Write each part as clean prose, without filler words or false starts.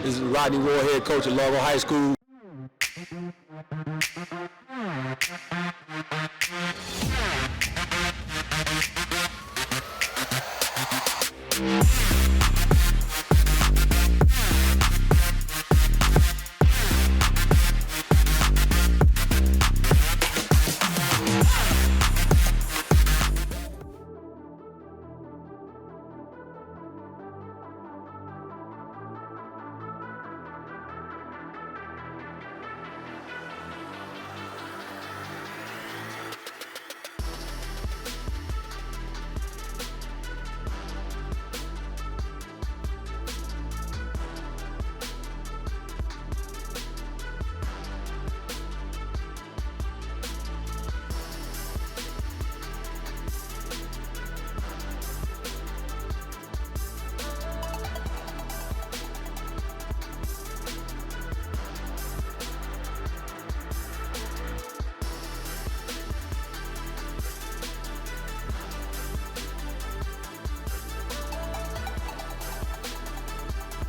This is Rodney, head coach at Largo High School.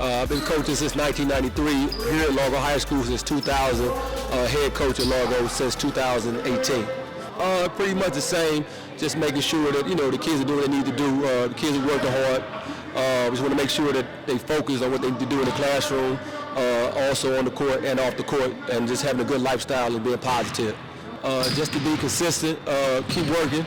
I've been coaching since 1993, here at Largo High School since 2000, head coach at Largo since 2018. Pretty much the same, just making sure that, the kids are doing what they need to do. The kids are working hard. We just want to make sure that they focus on what they need to do in the classroom, also on the court and off the court, and just having a good lifestyle and being positive. Just to be consistent, keep working,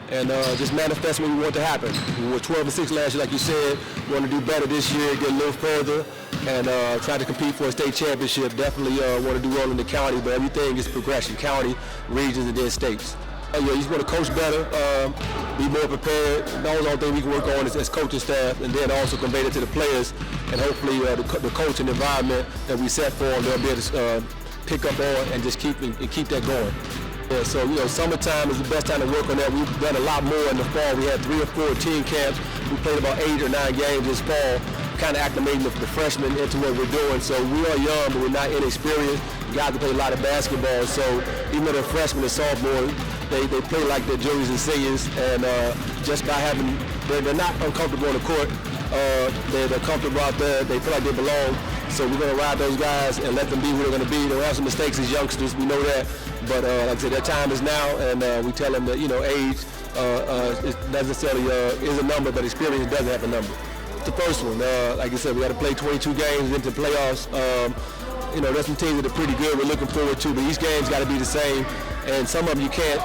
and just manifest what we want to happen. We were 12-6 last year, like you said. We want to do better this year, get a little further, and try to compete for a state championship. Definitely want to do well in the county, but everything is progression: county, regions, and then states. You just want to coach better, be more prepared. Those are all things we can work on as coaching staff, and then also convey it to the players, and hopefully the coaching environment that we set for them, they'll be able to pick up on and just keep that going. Yeah, so, summertime is the best time to work on that. We've done a lot more in the fall. We had 3 or 4 team camps. We played about 8 or 9 games this fall, kind of acclimating the freshmen into what we're doing. So we are young, but we're not inexperienced. Guys can play a lot of basketball. So even though they're freshmen and sophomores, they play like they're juniors and seniors. And just by having, they're not uncomfortable on the court. They're comfortable out there. They feel like they belong. So we're going to ride those guys and let them be who they're going to be. They'll have some mistakes as youngsters. We know that. But like I said, their time is now, and we tell them that, age doesn't necessarily is a number, but experience doesn't have a number. The first one, like I said, we got to play 22 games into the playoffs. There's some teams that are pretty good we're looking forward to, but each game's got to be the same. And some of them you can't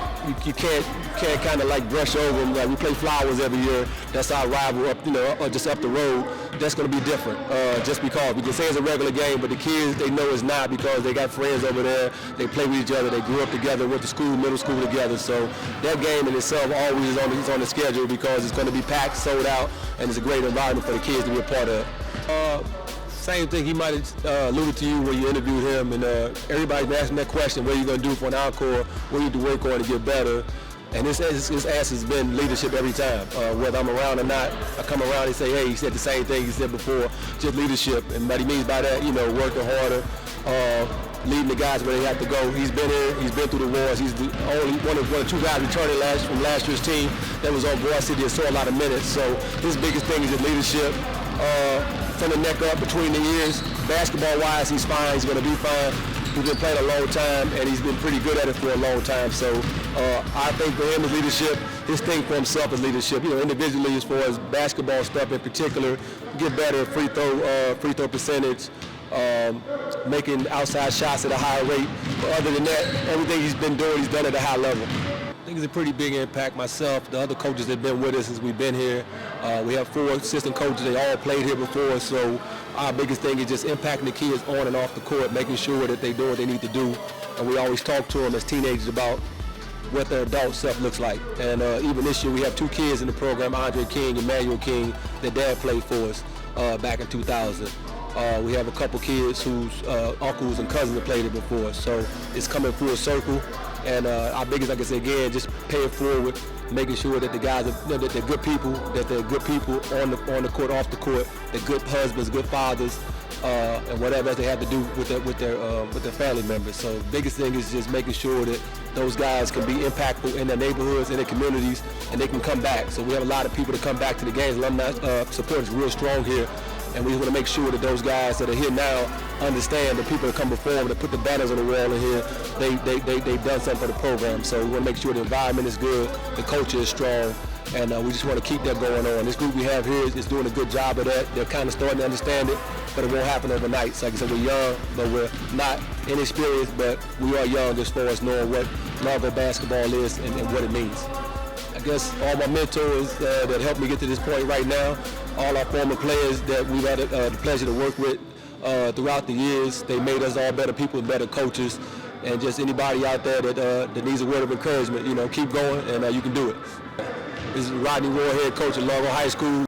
kind of like brush over them. Like we play Flowers every year. That's our rival up, just up the road. That's going to be different, just because we can say it's a regular game, but the kids, they know it's not because they got friends over there. They play with each other. They grew up together, went to school, middle school together. So that game in itself always is on the schedule because it's going to be packed, sold out, and it's a great environment for the kids to be a part of. Same thing, he might have alluded to you when you interviewed him, and everybody's been asking that question, what are you going to do for an encore, what do you need to work on to get better? And his answer has been leadership every time. Whether I'm around or not, I come around and say, hey, he said the same thing he said before, just leadership. And what he means by that, working harder, leading the guys where they have to go. He's been here, he's been through the wars. He's the only one of 2 guys returning from last year's team that was on varsity and saw a lot of minutes. So his biggest thing is his leadership. From the neck up, between the ears, basketball-wise, he's fine. He's going to be fine. He's been playing a long time, and he's been pretty good at it for a long time. So I think for him is leadership. His thing for himself is leadership. Individually, as far as basketball stuff in particular, get better at free throw percentage, making outside shots at a higher rate. But other than that, everything he's been doing, he's done at a high level. I think it's a pretty big impact. Myself, the other coaches that have been with us since we've been here. We have 4 assistant coaches. They all played here before. So our biggest thing is just impacting the kids on and off the court, making sure that they do what they need to do. And we always talk to them as teenagers about what their adult self looks like. And even this year, we have 2 kids in the program, Andre King and Emmanuel King, that dad played for us back in 2000. We have a couple kids whose uncles and cousins have played it before. So it's coming full circle. And our biggest, like I said again, just pay it forward, making sure that the guys are, that they're good people, on the court, off the court, they're good husbands, good fathers, and whatever else they have to do with their family members. So the biggest thing is just making sure that those guys can be impactful in their neighborhoods, in their communities, and they can come back. So we have a lot of people that come back to the games. Alumni support is real strong here. and we want to make sure that those guys that are here now understand that people that come before them, that put the banners on the wall in here, they've done something for the program. So we want to make sure the environment is good, the culture is strong, and we just want to keep that going on. This group we have here is doing a good job of that. They're kind of starting to understand it, but it won't happen overnight. So like I said, we're young, but we're not inexperienced, but we are young as far as knowing what Largo basketball is and what it means. I guess all my mentors that helped me get to this point right now, all our former players that we've had the pleasure to work with throughout the years, they made us all better people, better coaches, and just anybody out there that needs a word of encouragement, keep going and you can do it. This is Rodney, head coach at Largo High School.